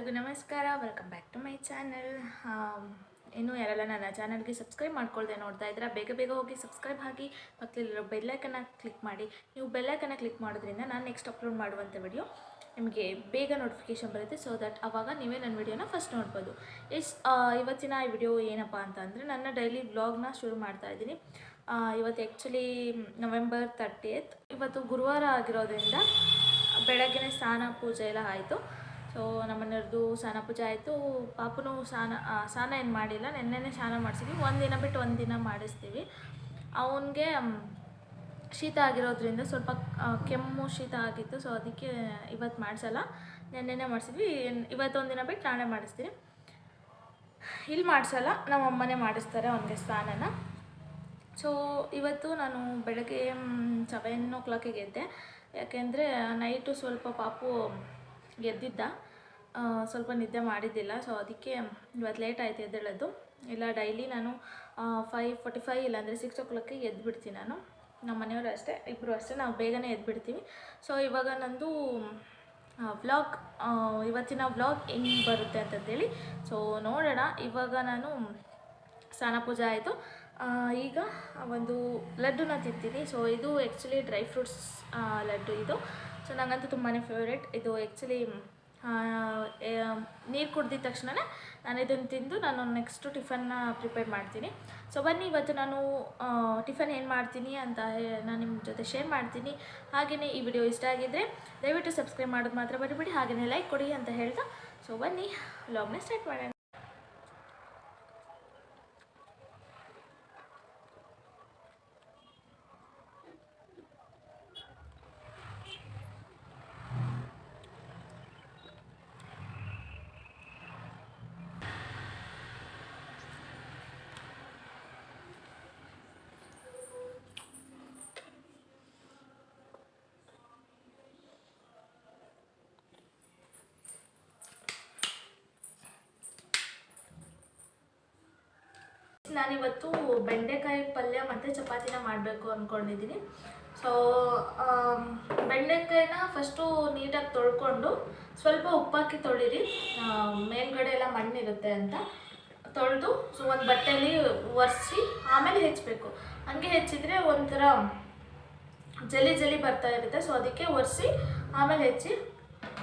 ಎಲ್ಲರಿಗೂ ನಮಸ್ಕಾರ. Welcome back to my channel. ಇನ್ನೂ ಯಾರೆಲ್ಲ ನನ್ನ ಚಾನಲ್ಗೆ ಸಬ್ಸ್ಕ್ರೈಬ್ ಮಾಡ್ಕೊಳ್ದೆ ನೋಡ್ತಾ ಇದ್ರೆ ಬೇಗ ಹೋಗಿ ಸಬ್ಸ್ಕ್ರೈಬ್ ಆಗಿ ಪಕ್ಕದಲ್ಲಿರೋ ಬೆಲ್ಲೈಕನ್ನ ಕ್ಲಿಕ್ ಮಾಡಿ. ನೀವು ಬೆಲ್ಲೈಕನ್ನ ಕ್ಲಿಕ್ ಮಾಡೋದ್ರಿಂದ ನಾನು ನೆಕ್ಸ್ಟ್ ಅಪ್ಲೋಡ್ ಮಾಡುವಂಥ ವಿಡಿಯೋ ನಿಮಗೆ ಬೇಗ ನೋಟಿಫಿಕೇಷನ್ ಬರುತ್ತೆ. ಸೊ ದಟ್ ಆವಾಗ ನೀವೇ ನನ್ನ ವಿಡಿಯೋನ ಫಸ್ಟ್ ನೋಡ್ಬೋದು. ಇವತ್ತಿನ ಈ ವಿಡಿಯೋ ಏನಪ್ಪ ಅಂತ ಅಂದರೆ ನನ್ನ ಡೈಲಿ ವ್ಲಾಗ್ನ ಶುರು ಮಾಡ್ತಾ ಇದ್ದೀನಿ. ಇವತ್ತು ಆ್ಯಕ್ಚುಲಿ November 30th. ಇವತ್ತು ಗುರುವಾರ ಆಗಿರೋದ್ರಿಂದ ಬೆಳಗ್ಗೆ ಸ್ನಾನ ಪೂಜೆ ಎಲ್ಲ ಆಯಿತು. ಸೊ ನಮ್ಮನೆಯವ್ರದ್ದು ಸ್ನಾನ ಪೂಜೆ ಆಯಿತು. ಪಾಪುನು ಸ್ನಾನ ಏನು ಮಾಡಿಲ್ಲ, ನೆನ್ನೆನೇ ಸ್ನಾನ ಮಾಡಿಸಿದ್ವಿ. ಒಂದಿನ ಬಿಟ್ಟು ಒಂದಿನ ಮಾಡಿಸ್ತೀವಿ. ಅವನಿಗೆ ಶೀತ ಆಗಿರೋದ್ರಿಂದ ಸ್ವಲ್ಪ ಕೆಮ್ಮು ಶೀತ ಆಗಿತ್ತು. ಸೊ ಅದಕ್ಕೆ ಇವತ್ತು ಮಾಡಿಸಲ್ಲ, ನೆನ್ನೆನೇ ಮಾಡಿಸಿದ್ವಿ. ಇವತ್ತೊಂದಿನ ಬಿಟ್ಟು ನಾಳೆ ಮಾಡಿಸ್ತೀನಿ. ಇಲ್ಲಿ ಮಾಡಿಸಲ್ಲ, ನಮ್ಮ ಅಮ್ಮನೇ ಮಾಡಿಸ್ತಾರೆ ಅವನಿಗೆ ಸ್ನಾನನ. ಸೊ ಇವತ್ತು ನಾನು ಬೆಳಗ್ಗೆ 7 o'clock ಎದ್ದೆ. ಯಾಕೆಂದರೆ ನೈಟು ಸ್ವಲ್ಪ ಪಾಪು ಎದ್ದಿದ್ದ, ಸ್ವಲ್ಪ ನಿದ್ದೆ ಮಾಡಿದ್ದಿಲ್ಲ. ಸೊ ಅದಕ್ಕೆ ಇವತ್ತು ಲೇಟ್ ಆಯಿತು ಎದ್ದೇಳೋದು. ಇಲ್ಲ ಡೈಲಿ ನಾನು 5:45 ಇಲ್ಲಾಂದರೆ 6 o'clock ಎದ್ಬಿಡ್ತೀನಿ ನಾನು. ನಮ್ಮ ಮನೆಯವರು ಅಷ್ಟೇ, ಇಬ್ಬರು ಅಷ್ಟೇ, ನಾವು ಬೇಗನೆ ಎದ್ಬಿಡ್ತೀವಿ. ಸೊ ಇವಾಗ ನಂದು ವ್ಲಾಗ್, ಇವತ್ತಿನ ವ್ಲಾಗ್ ಹೆಂಗೆ ಬರುತ್ತೆ ಅಂತಂದೇಳಿ ಸೊ ನೋಡೋಣ. ಇವಾಗ ನಾನು ಸ್ನಾನ ಪೂಜೆ ಆಯಿತು. ಈಗ ಒಂದು ಲಡ್ಡುನ ತಿಂತೀನಿ. ಸೊ ಇದು ಆ್ಯಕ್ಚುಲಿ ಡ್ರೈ ಫ್ರೂಟ್ಸ್ ಲಡ್ಡು ಇದು. ಸೊ ನನಗಂತೂ ತುಂಬಾ ಫೇವ್ರೇಟ್ ಇದು. ಆ್ಯಕ್ಚುಲಿ ನೀರು ಕುಡ್ದಿದ ತಕ್ಷಣ ನಾನು ಇದನ್ನು ತಿಂದು ನಾನು ನೆಕ್ಸ್ಟು ಟಿಫನ್ನ ಪ್ರಿಪೇರ್ ಮಾಡ್ತೀನಿ. ಸೊ ಬನ್ನಿ ಇವತ್ತು ನಾನು ಟಿಫನ್ ಏನು ಮಾಡ್ತೀನಿ ಅಂತ ನಾನು ನಿಮ್ಮ ಜೊತೆ ಶೇರ್ ಮಾಡ್ತೀನಿ. ಹಾಗೆಯೇ ಈ ವಿಡಿಯೋ ಇಷ್ಟ ಆಗಿದ್ದರೆ ದಯವಿಟ್ಟು ಸಬ್ಸ್ಕ್ರೈಬ್ ಮಾಡೋದು ಮಾತ್ರ ಬರಿಬಿಡಿ, ಹಾಗೆಯೇ ಲೈಕ್ ಕೊಡಿ ಅಂತ ಹೇಳ್ತಾ ಸೊ ಬನ್ನಿ ವ್ಲಾಗ್ನ ಸ್ಟಾರ್ಟ್ ಮಾಡೋಣ. ನಾನಿವತ್ತು ಬೆಂಡೆಕಾಯಿ ಪಲ್ಯ ಮತ್ತು ಚಪಾತಿನ ಮಾಡಬೇಕು ಅಂದ್ಕೊಂಡಿದ್ದೀನಿ. ಸೊ ಬೆಂಡೆಕಾಯಿನ ಫಸ್ಟು ನೀಟಾಗಿ ತೊಳ್ಕೊಂಡು ಸ್ವಲ್ಪ ಉಪ್ಪಾಕಿ ತೊಳಿರಿ, ಮೇಲ್ಗಡೆ ಎಲ್ಲ ಮಣ್ಣಿರುತ್ತೆ ಅಂತ ತೊಳೆದು ಸೊ ಒಂದು ಬಟ್ಟೆಯಲ್ಲಿ ಒರೆಸಿ ಆಮೇಲೆ ಹೆಚ್ಚಬೇಕು. ಹಂಗೆ ಹೆಚ್ಚಿದರೆ ಒಂಥರ ಜಲಿ ಬರ್ತಾ ಇರುತ್ತೆ. ಸೊ ಅದಕ್ಕೆ ಒರೆಸಿ ಆಮೇಲೆ ಹೆಚ್ಚಿ,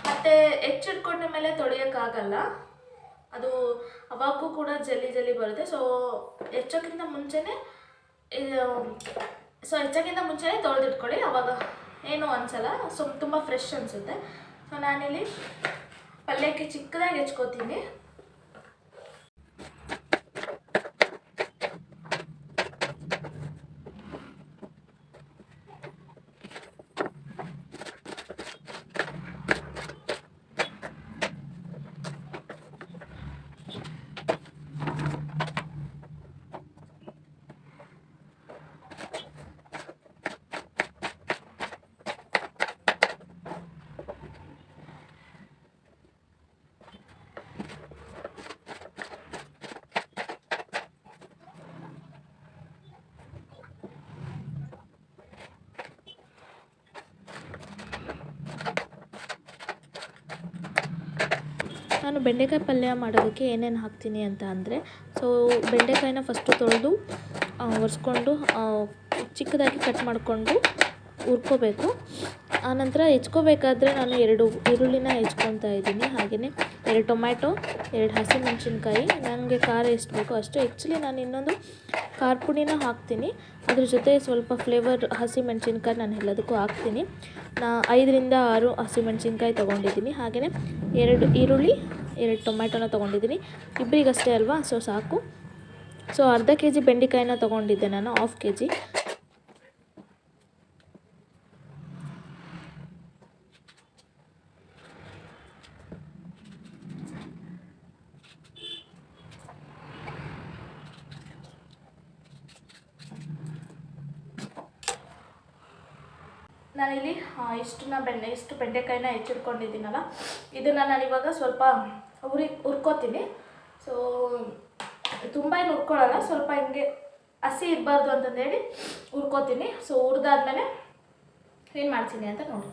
ಮತ್ತು ಹೆಚ್ಚಿಟ್ಕೊಂಡ ಮೇಲೆ ತೊಳೆಯೋಕ್ಕಾಗಲ್ಲ, ಅದು ಅವಾಗೂ ಕೂಡ ಜಲಿ ಬರುತ್ತೆ. ಸೊ ಹೆಚ್ಚೋಕ್ಕಿಂತ ಮುಂಚೆನೇ ತೊಳೆದಿಟ್ಕೊಳ್ಳಿ, ಅವಾಗ ಏನೂ ಅನಿಸಲ್ಲ, ತುಂಬ ಫ್ರೆಶ್ ಅನಿಸುತ್ತೆ. ಸೊ ನಾನಿಲ್ಲಿ ಪಲ್ಯಕ್ಕೆ ಚಿಕ್ಕದಾಗಿ ಹೆಚ್ಕೋತೀನಿ. ನಾನು ಬೆಂಡೆಕಾಯಿ ಪಲ್ಯ ಮಾಡೋದಕ್ಕೆ ಏನೇನು ಹಾಕ್ತೀನಿ ಅಂತ ಅಂದರೆ, ಸೊ ಬೆಂಡೆಕಾಯಿನ ಫಸ್ಟು ತೊಳೆದು ಒರೆಸ್ಕೊಂಡು ಚಿಕ್ಕದಾಗಿ ಕಟ್ ಮಾಡಿಕೊಂಡು ಹುರ್ಕೋಬೇಕು. ಆನಂತರ ಹೆಚ್ಕೋಬೇಕಾದ್ರೆ ನಾನು 2 ಈರುಳ್ಳಿನ ಹೆಚ್ಕೊತಾ ಇದ್ದೀನಿ. ಹಾಗೆಯೇ 2 ಟೊಮ್ಯಾಟೊ, 2 ಹಸಿಮೆಣಸಿನ್ಕಾಯಿ, ನನಗೆ ಖಾರ ಎಷ್ಟು ಬೇಕೋ ಅಷ್ಟು. ಆ್ಯಕ್ಚುಲಿ ನಾನು ಇನ್ನೊಂದು ಖಾರ ಪುಡಿನ ಹಾಕ್ತೀನಿ, ಅದ್ರ ಜೊತೆ ಸ್ವಲ್ಪ ಫ್ಲೇವರ್ ಹಸಿಮೆಣಸಿನ್ಕಾಯಿ ನಾನು ಎಲ್ಲದಕ್ಕೂ ಹಾಕ್ತೀನಿ. 5 ರಿಂದ 6 ಹಸಿಮೆಣಸಿನ್ಕಾಯಿ ತೊಗೊಂಡಿದ್ದೀನಿ. ಹಾಗೆಯೇ 2 ಈರುಳ್ಳಿ, 2 ಟೊಮ್ಯಾಟೊನ ತೊಗೊಂಡಿದ್ದೀನಿ, ಇಬ್ಬರಿಗಷ್ಟೇ ಅಲ್ವಾ, ಸೊ ಸಾಕು. ಸೊ ಅರ್ಧ kg ಬೆಂಡೆಕಾಯಿನ ತೊಗೊಂಡಿದ್ದೆ ನಾನು, 1/2 kg. ನಾನಿಲ್ಲಿ ಇಷ್ಟು ಬೆಂಡೆಕಾಯಿನ ಹೆಚ್ಚಿಟ್ಕೊಂಡಿದ್ದೀನಲ್ಲ, ಇದನ್ನು ನಾನಿವಾಗ ಸ್ವಲ್ಪ ಹುರ್ಕೋತೀನಿ. ಸೊ ತುಂಬ ಏನು ಹುರ್ಕೊಳ್ಳಲ್ಲ, ಸ್ವಲ್ಪ ಹಿಂಗೆ ಹಸಿ ಇರಬಾರ್ದು ಅಂತಂದೇಳಿ ಹುರ್ಕೋತೀನಿ. ಸೊ ಹುರಿದಾದ್ಮೇಲೆ ಏನು ಮಾಡ್ತೀನಿ ಅಂತ ನೋಡಿ.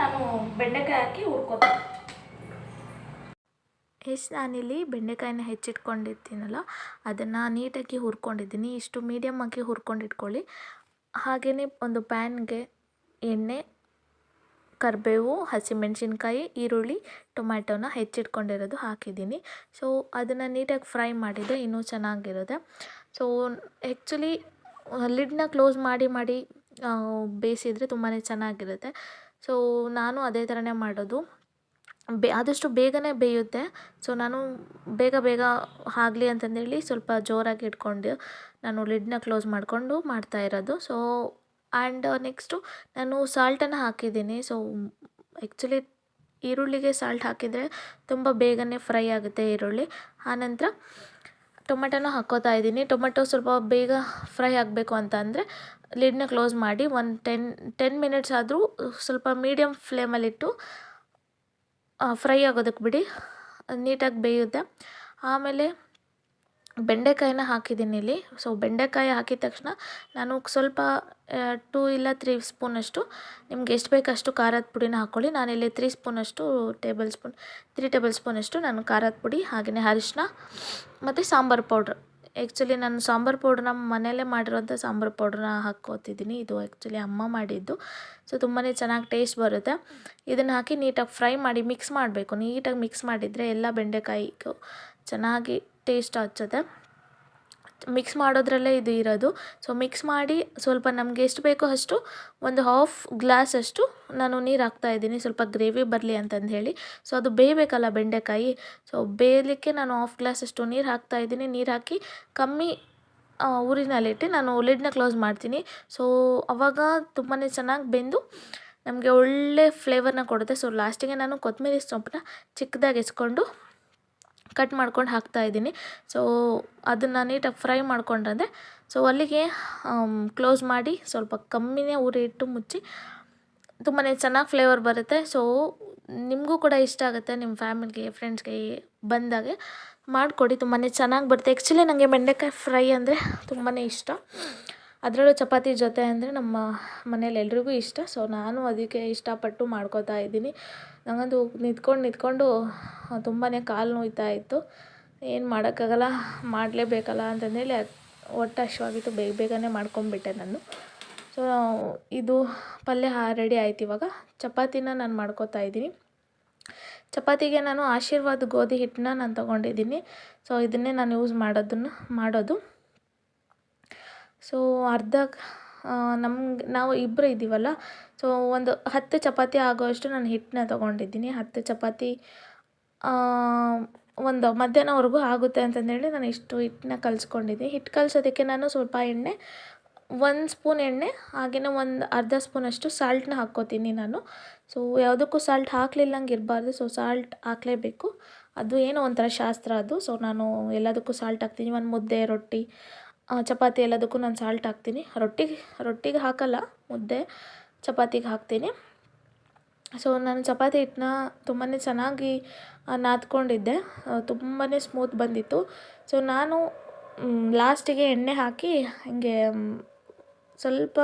ನಾನು ಬೆಂಡೆಕಾಯಿ ಹಾಕಿ ಹುರ್ಕೋತೀನಿ. ನಾನಿಲ್ಲಿ ಬೆಂಡೆಕಾಯಿನ ಹೆಚ್ಚಿಟ್ಕೊಂಡಿರ್ತೀನಲ್ಲ ಅದನ್ನು ನೀಟಾಗಿ ಹುರ್ಕೊಂಡಿದ್ದೀನಿ. ಇಷ್ಟು ಮೀಡಿಯಮ್ ಆಗಿ ಹುರ್ಕೊಂಡು ಇಟ್ಕೊಳ್ಳಿ. ಹಾಗೆಯೇ ಒಂದು ಪ್ಯಾನ್ಗೆ ಎಣ್ಣೆ, ಕರಿಬೇವು, ಹಸಿಮೆಣಸಿನ್ಕಾಯಿ, ಈರುಳ್ಳಿ, ಟೊಮ್ಯಾಟೋನ ಹೆಚ್ಚಿಟ್ಕೊಂಡಿರೋದು ಹಾಕಿದ್ದೀನಿ. ಸೊ ಅದನ್ನು ನೀಟಾಗಿ ಫ್ರೈ ಮಾಡಿದರೆ ಇನ್ನೂ ಚೆನ್ನಾಗಿರುತ್ತೆ. ಸೊ ಆ್ಯಕ್ಚುಲಿ ಲಿಡ್ನ ಕ್ಲೋಸ್ ಮಾಡಿ ಬೇಯಿಸಿದರೆ ತುಂಬಾ ಚೆನ್ನಾಗಿರುತ್ತೆ. ಸೊ ನಾನು ಅದೇ ಥರನೇ ಮಾಡೋದು. ಆದಷ್ಟು ಬೇಗನೆ ಬೇಯುತ್ತೆ. ಸೊ ನಾನು ಬೇಗ ಆಗಲಿ ಅಂತಂದೇಳಿ ಸ್ವಲ್ಪ ಜೋರಾಗಿ ಇಟ್ಕೊಂಡು ನಾನು ಲಿಡ್ನ ಕ್ಲೋಸ್ ಮಾಡಿಕೊಂಡು ಮಾಡ್ತಾಯಿರೋದು. ಸೊ ಆ್ಯಂಡ್ ನೆಕ್ಸ್ಟು ನಾನು ಸಾಲ್ಟನ್ನು ಹಾಕಿದ್ದೀನಿ. ಸೊ ಆ್ಯಕ್ಚುಲಿ ಈರುಳ್ಳಿಗೆ ಸಾಲ್ಟ್ ಹಾಕಿದರೆ ತುಂಬ ಬೇಗನೆ ಫ್ರೈ ಆಗುತ್ತೆ ಈರುಳ್ಳಿ. ಆನಂತರ ಟೊಮೆಟೊನ ಹಾಕ್ಕೋತಾ ಇದ್ದೀನಿ. ಟೊಮೆಟೊ ಸ್ವಲ್ಪ ಬೇಗ ಫ್ರೈ ಆಗಬೇಕು ಅಂತ ಅಂದರೆ ಲಿಡ್ನ ಕ್ಲೋಸ್ ಮಾಡಿ ಒಂದು 10 ಮಿನಿಟ್ಸ್ ಆದರೂ ಸ್ವಲ್ಪ ಮೀಡಿಯಮ್ ಫ್ಲೇಮಲ್ಲಿಟ್ಟು ಫ್ರೈ ಆಗೋದಕ್ಕೆ ಬಿಡಿ, ನೀಟಾಗಿ ಬೇಯುತ್ತೆ. ಆಮೇಲೆ ಬೆಂಡೆಕಾಯಿನ ಹಾಕಿದ್ದೀನಿ ಇಲ್ಲಿ. ಸೊ ಬೆಂಡೆಕಾಯಿ ಹಾಕಿದ ತಕ್ಷಣ ನಾನು ಸ್ವಲ್ಪ 2 ಇಲ್ಲ 3 ಸ್ಪೂನಷ್ಟು, ನಿಮ್ಗೆ ಎಷ್ಟು ಬೇಕಷ್ಟು ಖಾರದ ಪುಡಿನ ಹಾಕ್ಕೊಳ್ಳಿ. ನಾನಿಲ್ಲಿ 3 ಟೇಬಲ್ ಸ್ಪೂನಷ್ಟು ನಾನು ಖಾರದ ಪುಡಿ, ಹಾಗೆಯೇ ಅರಿಶಿನ ಮತ್ತು ಸಾಂಬಾರು ಪೌಡ್ರ್. ಆ್ಯಕ್ಚುಲಿ ನಾನು ಸಾಂಬಾರು ಪೌಡ್ರನ್ನ ಮನೆಯಲ್ಲೇ ಮಾಡಿರೋಂಥ ಸಾಂಬಾರು ಪೌಡ್ರನ್ನ ಹಾಕ್ಕೋತಿದ್ದೀನಿ. ಇದು ಆ್ಯಕ್ಚುಲಿ ಅಮ್ಮ ಮಾಡಿದ್ದು. ಸೊ ತುಂಬಾ ಚೆನ್ನಾಗಿ ಟೇಸ್ಟ್ ಬರುತ್ತೆ. ಇದನ್ನು ಹಾಕಿ ನೀಟಾಗಿ ಫ್ರೈ ಮಾಡಿ ಮಿಕ್ಸ್ ಮಾಡಬೇಕು. ನೀಟಾಗಿ ಮಿಕ್ಸ್ ಮಾಡಿದರೆ ಎಲ್ಲ ಬೆಂಡೆಕಾಯಿಗೂ ಚೆನ್ನಾಗಿ ಟೇಸ್ಟ್ ಹಚ್ಚುತ್ತೆ. ಮಿಕ್ಸ್ ಮಾಡೋದ್ರಲ್ಲೇ ಇದು ಇರೋದು. ಸೊ ಮಿಕ್ಸ್ ಮಾಡಿ ಸ್ವಲ್ಪ ನಮಗೆ ಎಷ್ಟು ಬೇಕೋ ಅಷ್ಟು ಒಂದು ಹಾಫ್ ಗ್ಲಾಸಷ್ಟು ನಾನು ನೀರು ಹಾಕ್ತಾಯಿದ್ದೀನಿ, ಸ್ವಲ್ಪ ಗ್ರೇವಿ ಬರಲಿ ಅಂತಂದು ಹೇಳಿ. ಸೊ ಅದು ಬೇಯಬೇಕಲ್ಲ ಬೆಂಡೆಕಾಯಿ. ಸೊ ಬೇಯಲಿಕ್ಕೆ ನಾನು ಹಾಫ್ ಗ್ಲಾಸಷ್ಟು ನೀರು ಹಾಕ್ತಾಯಿದ್ದೀನಿ. ನೀರು ಹಾಕಿ ಕಮ್ಮಿ ಊರಿನಲ್ಲಿಟ್ಟು ನಾನು ಲಿಡ್ನ ಕ್ಲೋಸ್ ಮಾಡ್ತೀನಿ. ಸೊ ಆವಾಗ ತುಂಬಾ ಚೆನ್ನಾಗಿ ಬೆಂದು ನಮಗೆ ಒಳ್ಳೆ ಫ್ಲೇವರ್ನ ಕೊಡುತ್ತೆ. ಸೊ ಲಾಸ್ಟಿಗೆ ನಾನು ಕೊತ್ತಂಬರಿ ಸೊಪ್ಪನ್ನ ಚಿಕ್ಕದಾಗಿ ಹೆಚ್ಕೊಂಡು ಕಟ್ ಮಾಡ್ಕೊಂಡು ಹಾಕ್ತಾಯಿದ್ದೀನಿ. ಸೊ ಅದನ್ನು ನೀಟಾಗಿ ಫ್ರೈ ಮಾಡ್ಕೊಂಡ್ರೆ ಸೊ ಅಲ್ಲಿಗೆ ಕ್ಲೋಸ್ ಮಾಡಿ ಸ್ವಲ್ಪ ಕಮ್ಮಿನೇ ಉರಿ ಇಟ್ಟು ಮುಚ್ಚಿ ತುಂಬಾ ಚೆನ್ನಾಗಿ ಫ್ಲೇವರ್ ಬರುತ್ತೆ. ಸೊ ನಿಮಗೂ ಕೂಡ ಇಷ್ಟ ಆಗುತ್ತೆ. ನಿಮ್ಮ ಫ್ಯಾಮಿಲಿಗೆ, ಫ್ರೆಂಡ್ಸ್ಗೆ ಬಂದಾಗೆ ಮಾಡಿಕೊಡಿ, ತುಂಬಾ ಚೆನ್ನಾಗಿ ಬರುತ್ತೆ. ಆ್ಯಕ್ಚುಲಿ ನನಗೆ ಬೆಂಡೆಕಾಯಿ ಫ್ರೈ ಅಂದರೆ ತುಂಬಾ ಇಷ್ಟ. ಅದರಲ್ಲೂ ಚಪಾತಿ ಜೊತೆ ಅಂದರೆ ನಮ್ಮ ಮನೇಲಿ ಎಲ್ರಿಗೂ ಇಷ್ಟ. ಸೊ ನಾನು ಅದಕ್ಕೆ ಇಷ್ಟಪಟ್ಟು ಮಾಡ್ಕೋತಾ ಇದ್ದೀನಿ. ನನಗಂತೂ ನಿಂತ್ಕೊಂಡು ತುಂಬಾ ಕಾಲು ನೋಯ್ತಾ ಇತ್ತು. ಏನು ಮಾಡೋಕ್ಕಾಗಲ್ಲ, ಮಾಡಲೇಬೇಕಲ್ಲ ಅಂತಂದೇಳಿ ಹೊಟ್ಟೆ ಹಶ್ವಾಗಿತ್ತು, ಬೇಗನೆ ಮಾಡ್ಕೊಂಬಿಟ್ಟೆ ನಾನು. ಸೊ ಇದು ಪಲ್ಯ ರೆಡಿ ಆಯ್ತು. ಇವಾಗ ಚಪಾತಿನ ನಾನು ಮಾಡ್ಕೋತಾ ಇದ್ದೀನಿ. ಚಪಾತಿಗೆ ನಾನು ಆಶೀರ್ವಾದ್ ಗೋಧಿ ಹಿಟ್ಟನ್ನ ನಾನು ತೊಗೊಂಡಿದ್ದೀನಿ. ಸೊ ಇದನ್ನೇ ನಾನು ಯೂಸ್ ಮಾಡೋದು. ಸೊ ನಾವು ಇಬ್ಬರು ಇದ್ದೀವಲ್ಲ, ಸೊ ಒಂದು 10 ಚಪಾತಿ ಆಗೋವಷ್ಟು ನಾನು ಹಿಟ್ಟನ್ನ ತೊಗೊಂಡಿದ್ದೀನಿ. 10 ಚಪಾತಿ ಒಂದು ಮಧ್ಯಾಹ್ನವರೆಗೂ ಆಗುತ್ತೆ ಅಂತಂದೇಳಿ ನಾನು ಇಷ್ಟು ಹಿಟ್ಟನ್ನ ಕಲಿಸ್ಕೊಂಡಿದ್ದೀನಿ. ಹಿಟ್ಟು ಕಲಿಸೋದಕ್ಕೆ ನಾನು ಸ್ವಲ್ಪ ಎಣ್ಣೆ, 1 ಸ್ಪೂನ್ ಎಣ್ಣೆ, ಹಾಗೆಯೇ ಒಂದು ಅರ್ಧ ಸ್ಪೂನಷ್ಟು ಸಾಲ್ಟನ್ನ ಹಾಕ್ಕೋತೀನಿ ನಾನು. ಸೊ ಯಾವುದಕ್ಕೂ ಸಾಲ್ಟ್ ಹಾಕ್ಲಿಲ್ಲಂಗೆ ಇರಬಾರ್ದು. ಸೊ ಸಾಲ್ಟ್ ಹಾಕಲೇಬೇಕು. ಅದು ಏನೋ ಒಂಥರ ಶಾಸ್ತ್ರ ಅದು. ಸೊ ನಾನು ಎಲ್ಲದಕ್ಕೂ ಸಾಲ್ಟ್ ಹಾಕ್ತೀನಿ. ಒಂದು ಮುದ್ದೆ, ರೊಟ್ಟಿ, ಚಪಾತಿ ಎಲ್ಲದಕ್ಕೂ ನಾನು ಸಾಲ್ಟ್ ಹಾಕ್ತೀನಿ. ರೊಟ್ಟಿಗೆ ಹಾಕಲ್ಲ, ಮುದ್ದೆ ಚಪಾತಿಗೆ ಹಾಕ್ತೀನಿ. ಸೊ ನಾನು ಚಪಾತಿ ಹಿಟ್ಟನ್ನ ತುಂಬಾ ಚೆನ್ನಾಗಿ ನಾದ್ಕೊಂಡಿದ್ದೆ, ತುಂಬಾ ಸ್ಮೂತ್ ಬಂದಿತ್ತು. ಸೊ ನಾನು ಲಾಸ್ಟಿಗೆ ಎಣ್ಣೆ ಹಾಕಿ ಹಿಂಗೆ ಸ್ವಲ್ಪ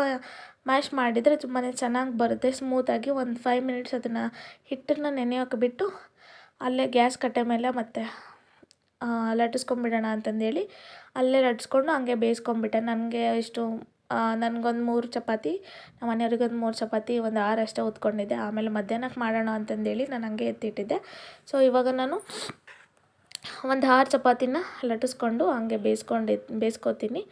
ಮ್ಯಾಶ್ ಮಾಡಿದರೆ ತುಂಬಾ ಚೆನ್ನಾಗಿ ಬರುತ್ತೆ ಸ್ಮೂತಾಗಿ. ಒಂದು 5 ಮಿನಿಟ್ಸ್ ಅದನ್ನು ಹಿಟ್ಟನ್ನು ನೆನೆಯೋಕೆ ಬಿಟ್ಟು ಅಲ್ಲೇ ಗ್ಯಾಸ್ ಕಟ್ಟೆ ಮೇಲೆ ಮತ್ತೆ ಲಟ್ಟಿಸ್ಕೊಂಬಿಡೋಣ ಅಂತಂದೇಳಿ ಅಲ್ಲೇ ಲಟ್ಟಿಸ್ಕೊಂಡು ಹಂಗೆ ಬೇಯಿಸ್ಕೊಂಬಿಟ್ಟೆ. ನನಗೊಂದು 3 ಚಪಾತಿ, ನಮ್ಮ ಮನೆಯವ್ರಿಗೊಂದು 3 ಚಪಾತಿ, ಒಂದು 6 ಅಷ್ಟೇ ಉತ್ಕೊಂಡಿದ್ದೆ. ಆಮೇಲೆ ಮಧ್ಯಾಹ್ನಕ್ಕೆ ಮಾಡೋಣ ಅಂತಂದೇಳಿ ನಾನು ಹಂಗೆ ಎತ್ತಿಟ್ಟಿದ್ದೆ. ಸೊ ಇವಾಗ ನಾನು ಒಂದು 6 ಚಪಾತಿನ ಲಟ್ಟಿಸ್ಕೊಂಡು ಹಂಗೆ ಬೇಯಿಸ್ಕೊತೀನಿ.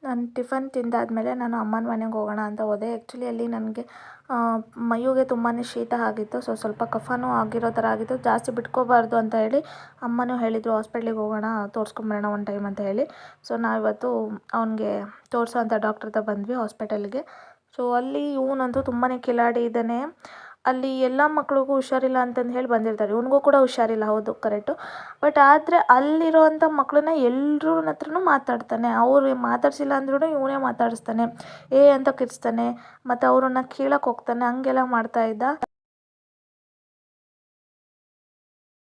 ನಾನು ಟಿಫನ್ ತಿಂದಾದಮೇಲೆ ನಾನು ಅಮ್ಮನ ಮನೆಗೆ ಹೋಗೋಣ ಅಂತ ಹೋದೆ. ಆ್ಯಕ್ಚುಲಿ ಅಲ್ಲಿ ನನಗೆ ಮೈಯುಗೆ ತುಂಬಾ ಶೀತ ಆಗಿತ್ತು. ಸ್ವಲ್ಪ ಕಫನೂ ಆಗಿರೋ ಥರ ಆಗಿತ್ತು. ಜಾಸ್ತಿ ಬಿಟ್ಕೋಬಾರ್ದು ಅಂತ ಹೇಳಿ ಅಮ್ಮನೂ ಹೇಳಿದರು ಹಾಸ್ಪಿಟ್ಲಿಗೆ ಹೋಗೋಣ ತೋರಿಸ್ಕೊಂಬರೋಣ ಒಂದು ಟೈಮ್ ಅಂತ ಹೇಳಿ. ಸೊ ನಾವಿವತ್ತು ಅವನಿಗೆ ತೋರಿಸೋ ಅಂಥ ಡಾಕ್ಟ್ರ್ ಹತ್ರ ಬಂದ್ವಿ ಹಾಸ್ಪಿಟಲ್ಗೆ. ಸೊ ಅಲ್ಲಿ ಇವನಂತೂ ತುಂಬಾ ಕಿಲಾಡಿ ಇದ್ದಾನೆ. ಅಲ್ಲಿ ಎಲ್ಲ ಮಕ್ಳಿಗೂ ಹುಷಾರಿಲ್ಲ ಅಂತಂದು ಹೇಳಿ ಬಂದಿರ್ತಾರೆ. ಇವನಿಗೂ ಕೂಡ ಹುಷಾರಿಲ್ಲ, ಹೌದು ಕರೆಕ್ಟು. ಬಟ್ ಆದರೆ ಅಲ್ಲಿರೋವಂಥ ಮಕ್ಕಳನ್ನ ಎಲ್ರ ಹತ್ರನೂ ಮಾತಾಡ್ತಾನೆ. ಅವ್ರು ಮಾತಾಡ್ಸಿಲ್ಲ ಅಂದ್ರೂ ಇವನೇ ಮಾತಾಡಿಸ್ತಾನೆ, ಅಂತ ಕಿರ್ಚ್ತಾನೆ, ಮತ್ತು ಅವ್ರನ್ನ ಕೀಳಕ್ಕೆ ಹೋಗ್ತಾನೆ, ಹಂಗೆಲ್ಲ ಮಾಡ್ತಾಯಿದ್ದ.